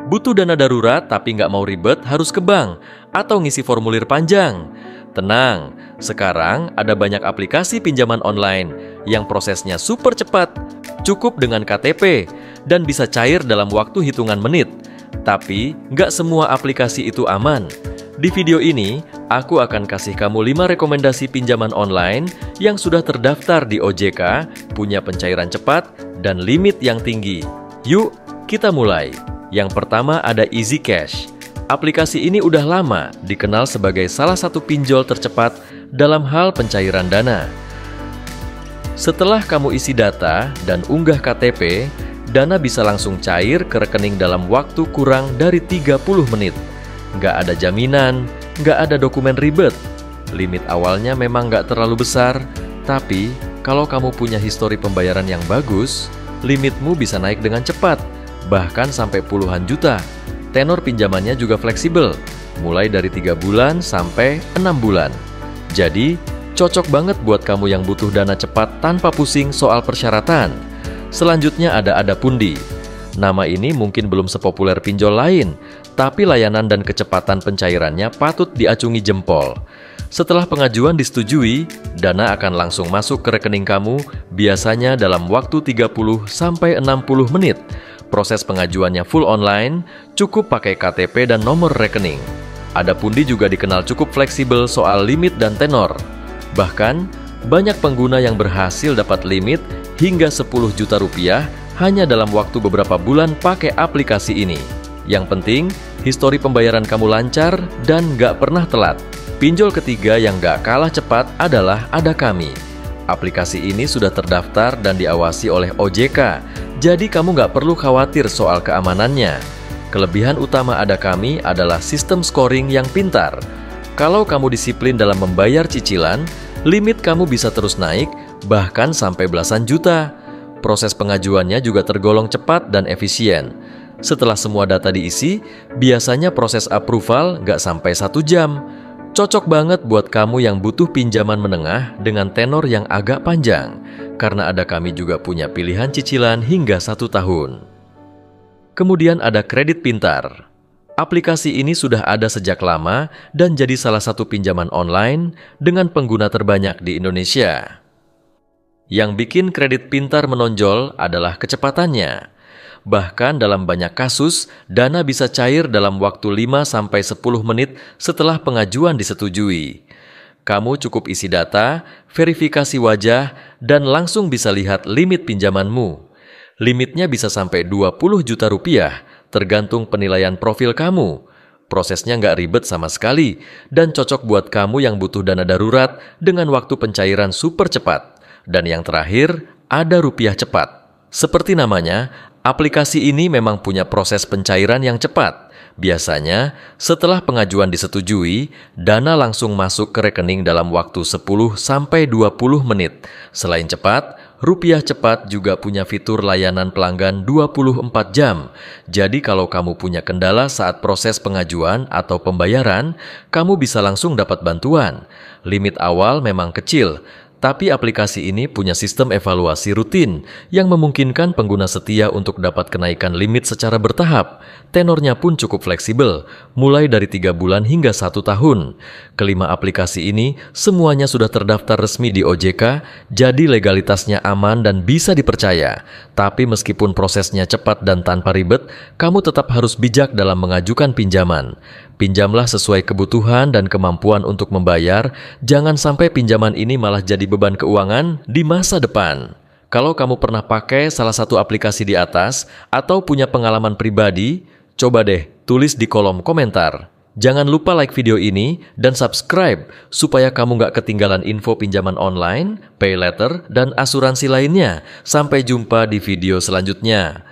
Butuh dana darurat tapi nggak mau ribet harus ke bank atau ngisi formulir panjang? Tenang, sekarang ada banyak aplikasi pinjaman online yang prosesnya super cepat, cukup dengan KTP, dan bisa cair dalam waktu hitungan menit. Tapi, nggak semua aplikasi itu aman. Di video ini, aku akan kasih kamu 5 rekomendasi pinjaman online yang sudah terdaftar di OJK, punya pencairan cepat, dan limit yang tinggi. Yuk, kita mulai. Yang pertama ada Easy Cash. Aplikasi ini udah lama dikenal sebagai salah satu pinjol tercepat dalam hal pencairan dana. Setelah kamu isi data dan unggah KTP, dana bisa langsung cair ke rekening dalam waktu kurang dari 30 menit. Nggak ada jaminan, nggak ada dokumen ribet. Limit awalnya memang nggak terlalu besar, tapi kalau kamu punya histori pembayaran yang bagus, limitmu bisa naik dengan cepat, bahkan sampai puluhan juta. Tenor pinjamannya juga fleksibel, mulai dari 3 bulan sampai 6 bulan. Jadi, cocok banget buat kamu yang butuh dana cepat tanpa pusing soal persyaratan. Selanjutnya ada Adapundi. Nama ini mungkin belum sepopuler pinjol lain, tapi layanan dan kecepatan pencairannya patut diacungi jempol. Setelah pengajuan disetujui, dana akan langsung masuk ke rekening kamu, biasanya dalam waktu 30-60 menit. Proses pengajuannya full online, cukup pakai KTP dan nomor rekening. Adapundi juga dikenal cukup fleksibel soal limit dan tenor. Bahkan, banyak pengguna yang berhasil dapat limit hingga 10 juta rupiah hanya dalam waktu beberapa bulan pakai aplikasi ini. Yang penting, histori pembayaran kamu lancar dan nggak pernah telat. Pinjol ketiga yang nggak kalah cepat adalah Adakami. Aplikasi ini sudah terdaftar dan diawasi oleh OJK, jadi kamu nggak perlu khawatir soal keamanannya. Kelebihan utama Adakami adalah sistem scoring yang pintar. Kalau kamu disiplin dalam membayar cicilan, limit kamu bisa terus naik, bahkan sampai belasan juta. Proses pengajuannya juga tergolong cepat dan efisien. Setelah semua data diisi, biasanya proses approval nggak sampai 1 jam. Cocok banget buat kamu yang butuh pinjaman menengah dengan tenor yang agak panjang, karena Adakami juga punya pilihan cicilan hingga 1 tahun. Kemudian ada Kredit Pintar. Aplikasi ini sudah ada sejak lama dan jadi salah satu pinjaman online dengan pengguna terbanyak di Indonesia. Yang bikin Kredit Pintar menonjol adalah kecepatannya. Bahkan dalam banyak kasus, dana bisa cair dalam waktu 5-10 menit setelah pengajuan disetujui. Kamu cukup isi data, verifikasi wajah, dan langsung bisa lihat limit pinjamanmu. Limitnya bisa sampai 20 juta rupiah, tergantung penilaian profil kamu. Prosesnya nggak ribet sama sekali, dan cocok buat kamu yang butuh dana darurat dengan waktu pencairan super cepat. Dan yang terakhir, ada Rupiah Cepat. Seperti namanya, aplikasi ini memang punya proses pencairan yang cepat. Biasanya, setelah pengajuan disetujui, dana langsung masuk ke rekening dalam waktu 10-20 menit. Selain cepat, Rupiah Cepat juga punya fitur layanan pelanggan 24 jam. Jadi kalau kamu punya kendala saat proses pengajuan atau pembayaran, kamu bisa langsung dapat bantuan. Limit awal memang kecil, tapi aplikasi ini punya sistem evaluasi rutin yang memungkinkan pengguna setia untuk dapat kenaikan limit secara bertahap. Tenornya pun cukup fleksibel, mulai dari 3 bulan hingga 1 tahun. Kelima aplikasi ini semuanya sudah terdaftar resmi di OJK, jadi legalitasnya aman dan bisa dipercaya. Tapi meskipun prosesnya cepat dan tanpa ribet, kamu tetap harus bijak dalam mengajukan pinjaman. Pinjamlah sesuai kebutuhan dan kemampuan untuk membayar, jangan sampai pinjaman ini malah jadi beban keuangan di masa depan. Kalau kamu pernah pakai salah satu aplikasi di atas atau punya pengalaman pribadi, coba deh tulis di kolom komentar. Jangan lupa like video ini dan subscribe supaya kamu nggak ketinggalan info pinjaman online, pay letter, dan asuransi lainnya. Sampai jumpa di video selanjutnya.